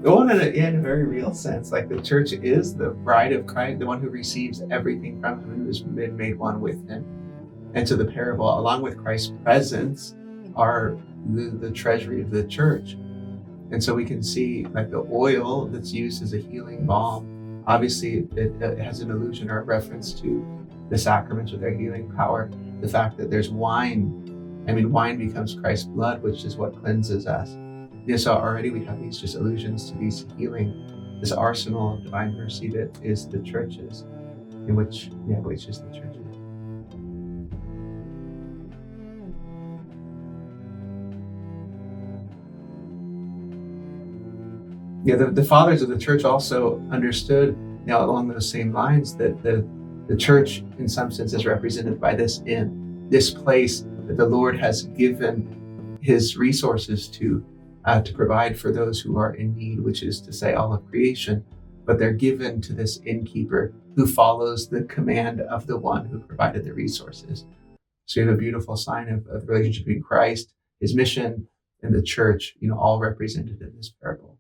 Well, in a very real sense, like the church is the bride of Christ, the one who receives everything from him, who has been made one with him. And so the parable, along with Christ's presence, are the treasury of the church. And so we can see like the oil that's used as a healing balm. Obviously, it has an allusion or a reference to the sacraments with their healing power. The fact that there's wine. I mean, wine becomes Christ's blood, which is what cleanses us. Yeah, so already we have these just allusions to these healing, this arsenal of divine mercy that is the churches, which is the churches. Yeah, the fathers of the church also understood, along those same lines, that the church, in some sense, is represented by this inn, this place that the Lord has given his resources to provide for those who are in need, which is to say all of creation, but they're given to this innkeeper who follows the command of the one who provided the resources. So you have a beautiful sign of the relationship between Christ, his mission, and the church, all represented in this parable.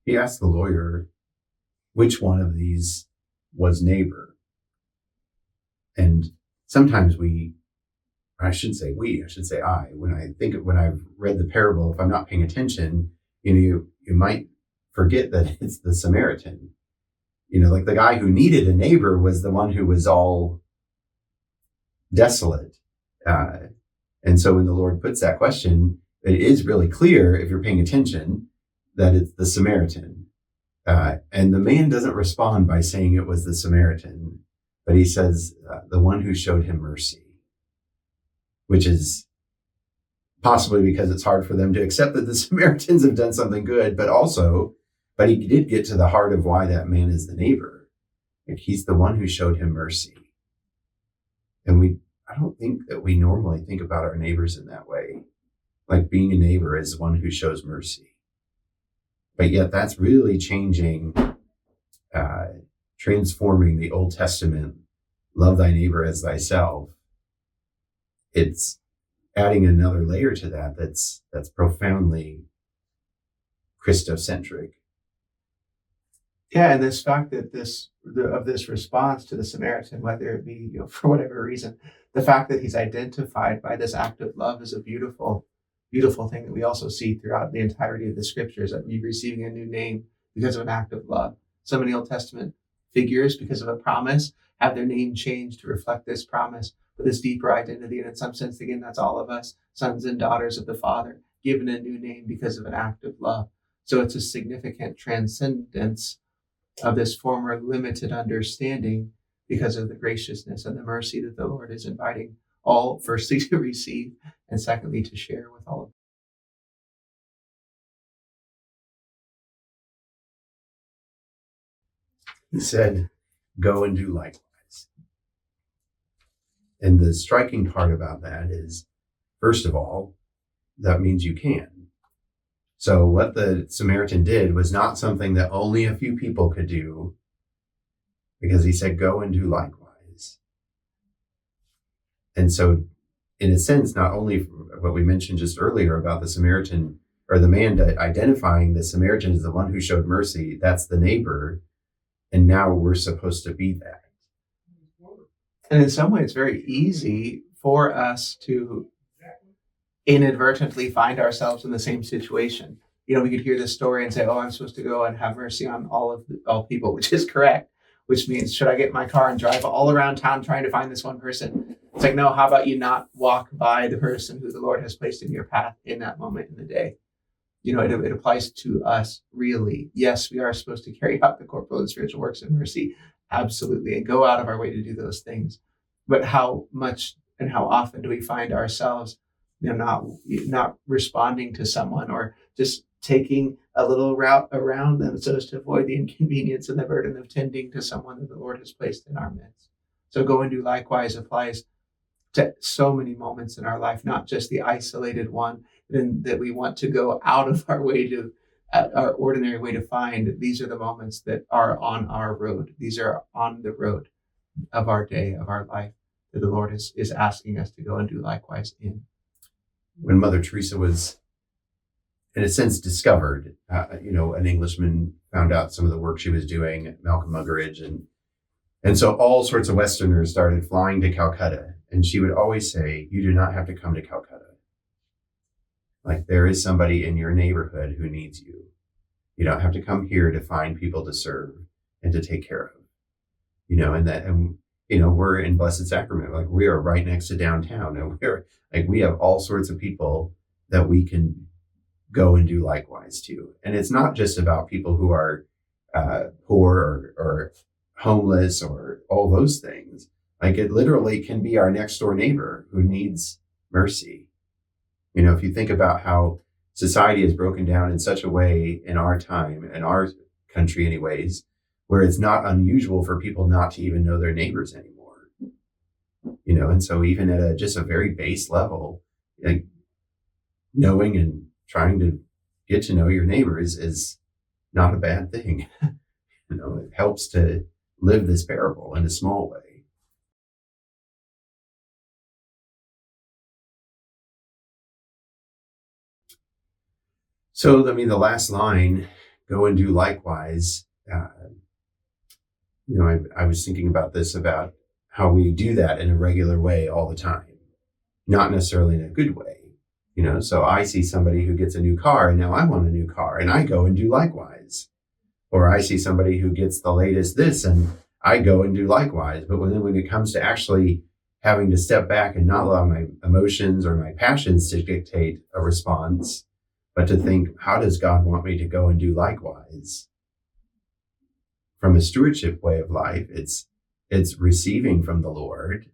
He asked the lawyer which one of these was neighbor. And sometimes I should say when I've read the parable, if I'm not paying attention, you might forget that it's the Samaritan. Like the guy who needed a neighbor was the one who was all desolate. And so when the Lord puts that question, it is really clear, if you're paying attention, that it's the Samaritan. And the man doesn't respond by saying it was the Samaritan, but he says, the one who showed him mercy, which is possibly because it's hard for them to accept that the Samaritans have done something good, but he did get to the heart of why that man is the neighbor. Like he's the one who showed him mercy. And I don't think that we normally think about our neighbors in that way. Like being a neighbor is one who shows mercy. But yet that's really changing, transforming the Old Testament, love thy neighbor as thyself. It's adding another layer to that that's profoundly Christocentric. Yeah, and this fact that this response to the Samaritan, whether it be for whatever reason, the fact that he's identified by this act of love is a beautiful thing that we also see throughout the entirety of the scriptures, that we're receiving a new name because of an act of love. So many Old Testament figures, because of a promise, have their name changed to reflect this promise with this deeper identity. And in some sense, again, that's all of us, sons and daughters of the Father, given a new name because of an act of love. So it's a significant transcendence of this former limited understanding because of the graciousness and the mercy that the Lord is inviting all, firstly, to receive, and secondly, to share with all of them. He said, go and do likewise. And the striking part about that is, first of all, that means you can. So what the Samaritan did was not something that only a few people could do, because he said, go and do likewise. And so, in a sense, not only what we mentioned just earlier about the Samaritan, or the man identifying the Samaritan as the one who showed mercy, that's the neighbor, and now we're supposed to be that. And in some way, it's very easy for us to inadvertently find ourselves in the same situation. We could hear this story and say, oh, I'm supposed to go and have mercy on all people, which is correct, which means, should I get in my car and drive all around town trying to find this one person? It's like, no, how about you not walk by the person who the Lord has placed in your path in that moment in the day? It applies to us, really. Yes, we are supposed to carry out the corporal and spiritual works of mercy, absolutely, and go out of our way to do those things. But how much and how often do we find ourselves not responding to someone, or just taking a little route around them so as to avoid the inconvenience and the burden of tending to someone that the Lord has placed in our midst? So go and do likewise applies to so many moments in our life, not just the isolated one that we want to go out of our way to, our ordinary way to find. These are the moments that are on our road. These are on the road of our day, of our life, that the Lord is asking us to go and do likewise in. When Mother Teresa was, in a sense, discovered, an Englishman found out some of the work she was doing, Malcolm Muggeridge, and so all sorts of Westerners started flying to Calcutta. And she would always say, you do not have to come to Calcutta. Like, there is somebody in your neighborhood who needs you. You don't have to come here to find people to serve and to take care of. We're in Blessed Sacrament. Like, we are right next to downtown, and we have all sorts of people that we can go and do likewise to. And it's not just about people who are poor or homeless or all those things. Like, it literally can be our next door neighbor who needs mercy. If you think about how society is broken down in such a way in our time, in our country anyways, where it's not unusual for people not to even know their neighbors anymore. And so even at just a very base level, like, knowing and trying to get to know your neighbors is not a bad thing. It helps to live this parable in a small way. So, the last line, go and do likewise. I was thinking about this, about how we do that in a regular way all the time, not necessarily in a good way. So I see somebody who gets a new car, and now I want a new car, and I go and do likewise. Or I see somebody who gets the latest this, and I go and do likewise. But when it comes to actually having to step back and not allow my emotions or my passions to dictate a response, but to think, how does God want me to go and do likewise? From a stewardship way of life, it's receiving from the Lord,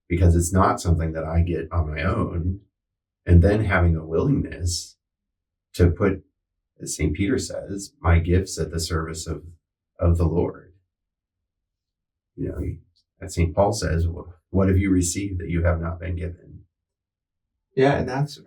because it's not something that I get on my own, and then having a willingness to put, as St. Peter says, my gifts at the service of the Lord. As St. Paul says, what have you received that you have not been given? Yeah, and that's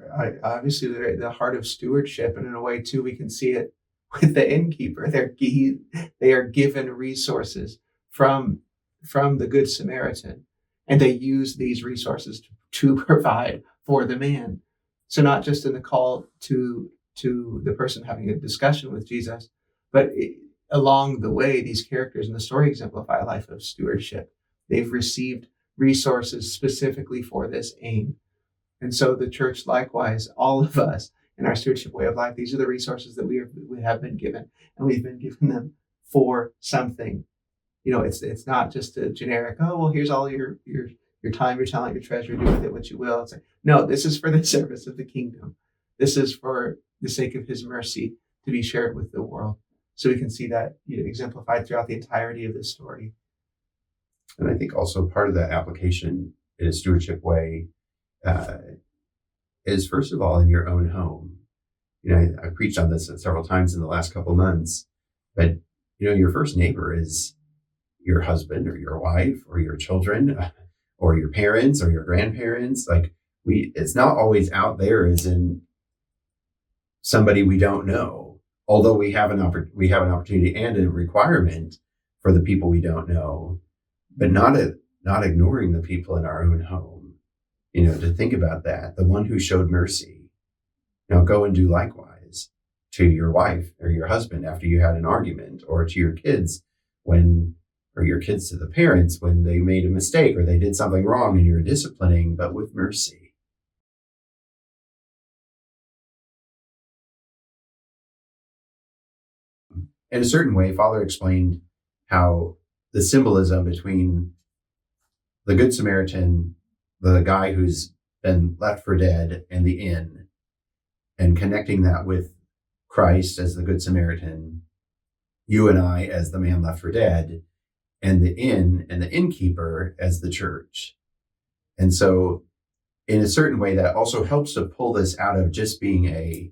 obviously the heart of stewardship. And in a way, too, we can see it with the innkeeper. They are given resources from the Good Samaritan, and they use these resources to provide for the man. So not just in the call to the person having a discussion with Jesus, but along the way, these characters in the story exemplify a life of stewardship. They've received resources specifically for this aim. And so the church, likewise, all of us in our stewardship way of life, these are the resources that we have been given, and we've been given them for something. It's not just a generic, oh, well, here's all your time, your talent, your treasure, do with it what you will. It's like, no, this is for the service of the kingdom. This is for the sake of his mercy to be shared with the world. So we can see that exemplified throughout the entirety of this story. And I think also part of that application in a stewardship way is, first of all, in your own home. I preached on this several times in the last couple of months, but your first neighbor is your husband or your wife or your children or your parents or your grandparents. Like, it's not always out there as in somebody we don't know, although we have an opportunity and a requirement for the people we don't know, but not ignoring the people in our own home. To think about that, the one who showed mercy. Now go and do likewise to your wife or your husband after you had an argument, or to your kids or your kids to the parents when they made a mistake or they did something wrong and you're disciplining, but with mercy. In a certain way, Father explained how the symbolism between the Good Samaritan, the guy who's been left for dead, and the inn, and connecting that with Christ as the Good Samaritan, you and I as the man left for dead, and the inn and the innkeeper as the church. And so in a certain way, that also helps to pull this out of just being a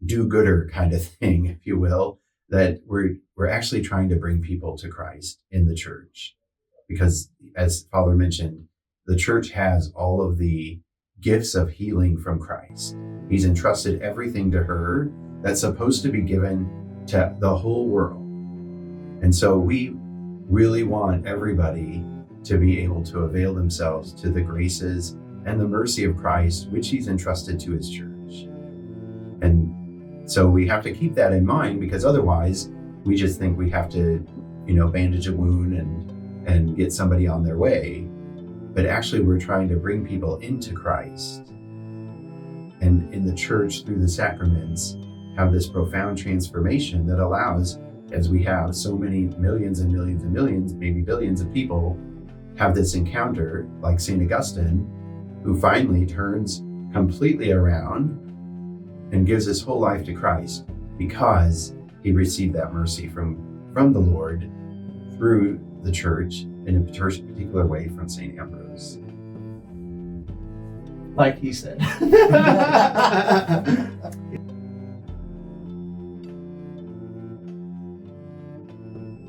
do-gooder kind of thing, if you will, that we're actually trying to bring people to Christ in the church. Because as Father mentioned, the church has all of the gifts of healing from Christ. He's entrusted everything to her that's supposed to be given to the whole world. And so we really want everybody to be able to avail themselves to the graces and the mercy of Christ, which he's entrusted to his church. And so we have to keep that in mind, because otherwise we just think we have to, bandage a wound and get somebody on their way. But actually we're trying to bring people into Christ, and in the church through the sacraments have this profound transformation that allows, as we have so many millions and millions and millions, maybe billions of people have this encounter, like St. Augustine, who finally turns completely around and gives his whole life to Christ because he received that mercy from the Lord through the church in a particular way from St. Ambrose. Like he said.